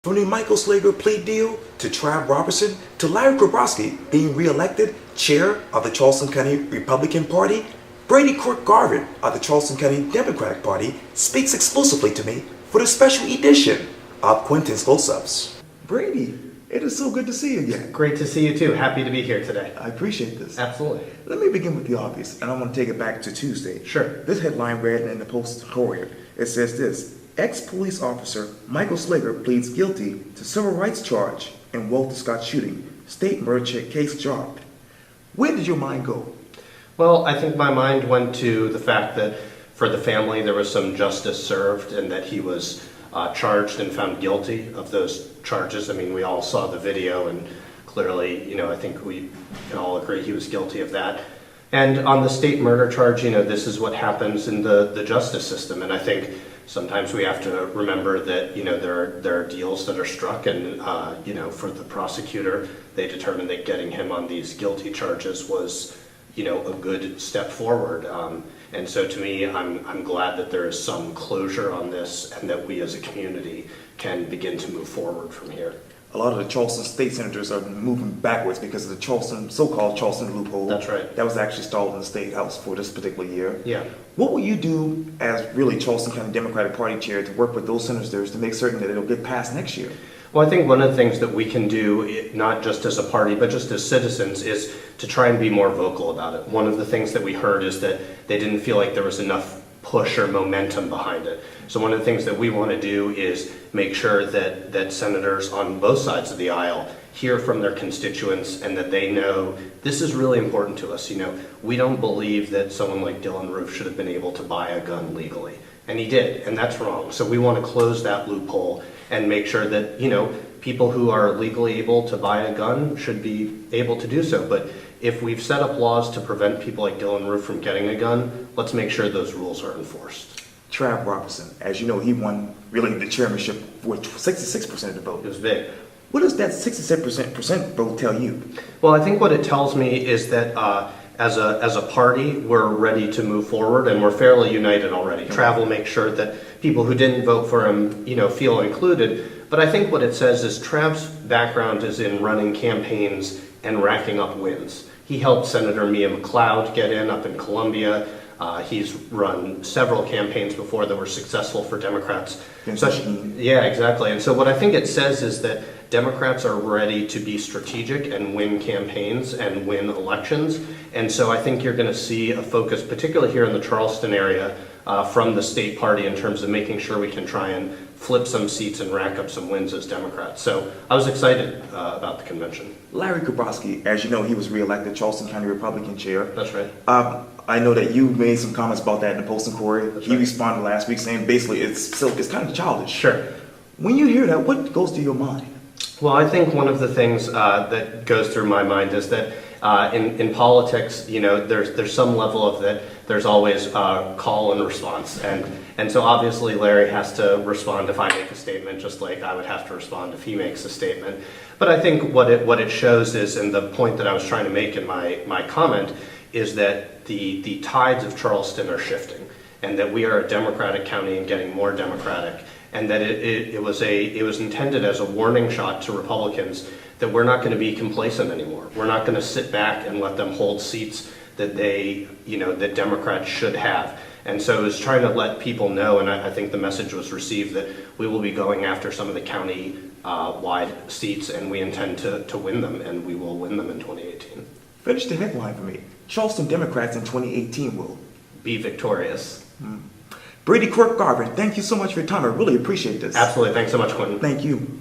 From the Michael Slager plea deal to Trav Robertson to Larry Kobrovsky being re-elected chair of the Charleston County Republican Party, Brady Quirk-Garvan of the Charleston County Democratic Party speaks exclusively to me for the special edition of Quintin's Close-Ups. Brady, it is so good to see you again. Great to see you too. Happy to be here today. I appreciate this. Absolutely. Let me begin with the obvious, and I want to take it back to Tuesday. Sure. This headline read in the Post-Courier. It says this: ex-police officer Michael Slager pleads guilty to civil rights charge in Walter Scott shooting. State murder case dropped. Where did your mind go? Well, I think my mind went to the fact that for the family there was some justice served and that he was charged and found guilty of those charges. I mean, we all saw the video and clearly, I think we can all agree he was guilty of that. And on the state murder charge, this is what happens in the justice system. And I think sometimes we have to remember that, there are deals that are struck and, for the prosecutor, they determined that getting him on these guilty charges was, a good step forward. And so to me, I'm glad that there is some closure on this and that we as a community can begin to move forward from here. A lot of the Charleston state senators are moving backwards because of the so-called Charleston loophole. That's right. That was actually stalled in the State House for this particular year. Yeah. What will you do as really Charleston County Democratic Party chair to work with those senators to make certain that it'll get passed next year? Well, I think one of the things that we can do, not just as a party, but just as citizens, is to try and be more vocal about it. One of the things that we heard is that they didn't feel like there was enough push or momentum behind it. So one of the things that we want to do is make sure that senators on both sides of the aisle hear from their constituents and that they know this is really important to us. We don't believe that someone like Dylann Roof should have been able to buy a gun legally. And he did, and that's wrong. So we want to close that loophole and make sure that, people who are legally able to buy a gun should be able to do so. But if we've set up laws to prevent people like Dylann Roof from getting a gun, let's make sure those rules are enforced. Trav Robertson, as you know, he won really the chairmanship with 66% of the vote. It was big. What does that 67% vote tell you? Well, I think what it tells me is that as a party, we're ready to move forward and we're fairly united already. Trav will make sure that people who didn't vote for him, feel included. But I think what it says is Trav's background is in running campaigns and racking up wins. He helped Senator Mia McLeod get in up in Columbia. He's run several campaigns before that were successful for Democrats. Yeah, exactly. And so what I think it says is that Democrats are ready to be strategic and win campaigns and win elections. And so I think you're going to see a focus, particularly here in the Charleston area, from the state party in terms of making sure we can try and flip some seats and rack up some wins as Democrats. So I was excited about the convention. Larry Kobrovsky, as you know, he was re-elected Charleston County Republican chair. That's right. I know that you made some comments about that in the Post-Courier. That's he right. responded last week saying basically it's kind of childish. Sure. When you hear that, what goes through your mind? Well, I think one of the things that goes through my mind is that in politics, there's some level of that. There's always call and response, and so obviously Larry has to respond if I make a statement, just like I would have to respond if he makes a statement. But I think what it shows is, and the point that I was trying to make in my comment, is that the tides of Charleston are shifting, and that we are a Democratic county and getting more Democratic. And that it was intended as a warning shot to Republicans that we're not going to be complacent anymore. We're not going to sit back and let them hold seats that that Democrats should have. And so it was trying to let people know, and I think the message was received, that we will be going after some of the county-wide seats, and we intend to win them, and we will win them in 2018. Finish the headline for me. Charleston Democrats in 2018 will be victorious. Brady Quirk-Garvan, thank you so much for your time. I really appreciate this. Absolutely. Thanks so much, Quintin. Thank you.